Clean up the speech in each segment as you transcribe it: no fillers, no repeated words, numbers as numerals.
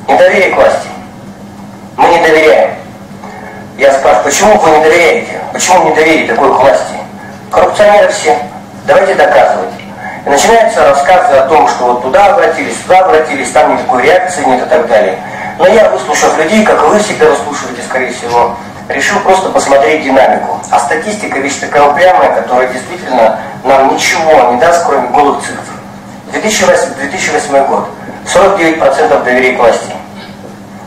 Недоверие к власти. Мы не доверяем. Я спрашиваю, почему вы не доверяете? Почему недоверие такой к власти? Коррупционеры все. Давайте доказывать. И начинаются рассказы о том, что вот туда обратились, там никакой реакции нет и так далее. Но я, выслушав людей, как и вы всегда выслушиваете, скорее всего, решил просто посмотреть динамику. А статистика вещь такая упрямая, которая действительно нам ничего не даст, кроме голых цифр. 2008 год. 49% доверия к власти.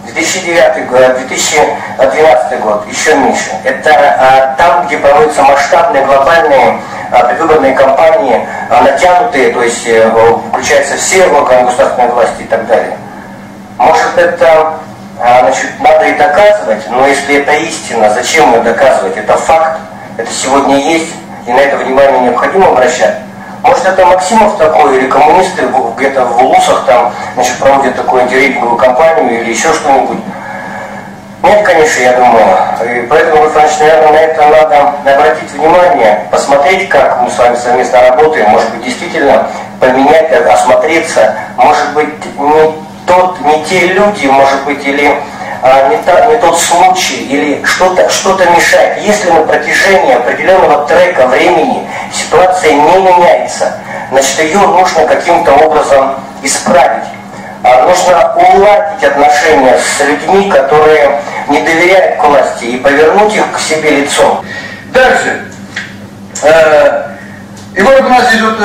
2009 год, 2012 год еще меньше. Это там, где проводятся масштабные глобальные предвыборные кампании, натянутые, то есть включаются все органы государственной власти и так далее. Может, это надо и доказывать, но если это истина, зачем ее доказывать? Это факт, это сегодня есть, и на это внимание необходимо обращать. Может, это Максимов такой, или коммунисты где-то в Улусах там, проводят такую антирейтинговую кампанию или еще что-нибудь. Нет, конечно, я думаю. И поэтому, Владимир Иванович, наверное, на это надо обратить внимание, посмотреть, как мы с вами совместно работаем, может быть, действительно поменять, осмотреться, может быть, не те люди, может быть, или не тот случай, или что-то мешает. Если на протяжении определенного трека времени ситуация не меняется, значит, ее нужно каким-то образом исправить. Нужно уладить отношения с людьми, которые не доверяют к власти, и повернуть их к себе лицом. Дальше. И вот у нас идет,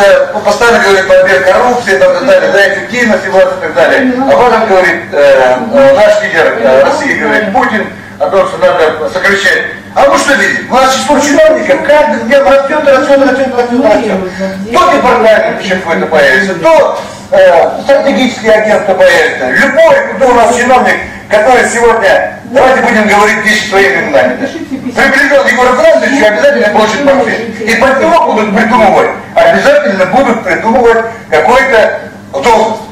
постоянно говорит побег коррупции, и так далее, да, эффективность и власть и так далее. А потом говорит наш лидер России, говорит Путин, о том, что надо сокращать. А мы что видим? У нас число чиновников каждый день растет. То департамент еще какой-то появится, то стратегический агент появится. Любой, кто у нас чиновник, который сегодня, давайте будем говорить вещи своими именами. Приближен Егор Францович обязательно получит портфель. И под него будут придумывать, обязательно будут придумывать какой-то должность.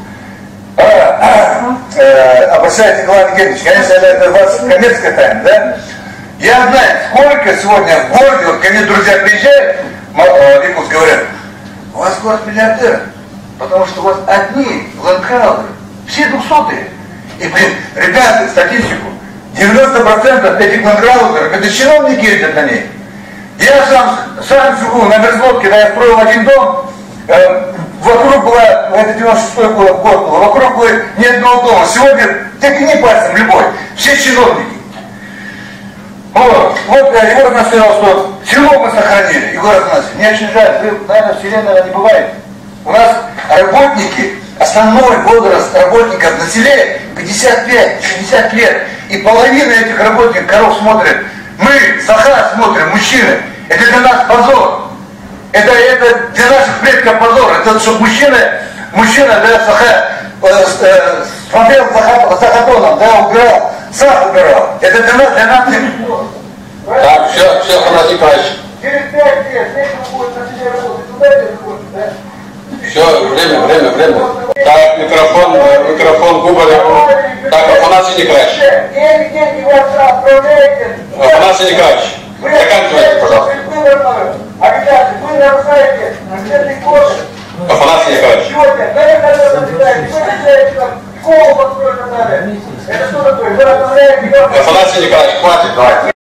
Обращайте, Николай Евгеньевич, конечно, это у вас коммерческая тайна, да? Я знаю, сколько сегодня в городе, вот ко мне друзья приезжают, Якутск, говорят, у вас город миллиардеров, потому что у вас одни ландхаузеры, все 200-е. И, ребята, статистику, 90% этих ландхаузеров, это чиновники ездят на ней. Я сам живу на Мерзлотке, когда я строил один дом, вокруг было, это 96-й год был, вокруг было ни одного дома. Сегодня, тыкни пальцем любой, все чиновники. Вот Егор нас сказал, что село мы сохранили. Егор Афанасьевич, мне очень жаль, вы, наверное, в селе, наверное, не бывает. У нас работники, основной возраст работников на селе 55-60 лет. И половина этих работников коров смотрят. Мы, саха смотрим, мужчины. Это для нас позор. Это для наших предков позор. Это чтобы мужчина, да, саха, смотрел за хатоном, да, убирал, сах убирал. Это для нас. Так, все, Афанасий Николаевич. Через 5 лет, если будет на селе работать, туда это будет, да? Все, время. Так, микрофон Губареву. Так, Афанасий Николаевич. Афанасий Николаевич, заканчивайте, пожалуйста. Вы нарушаете бюджетный кодекс. Афанасий Николаевич. Школу построить надо. Это что такое? Вы отправляете... Афанасий Николаевич, хватит, давайте.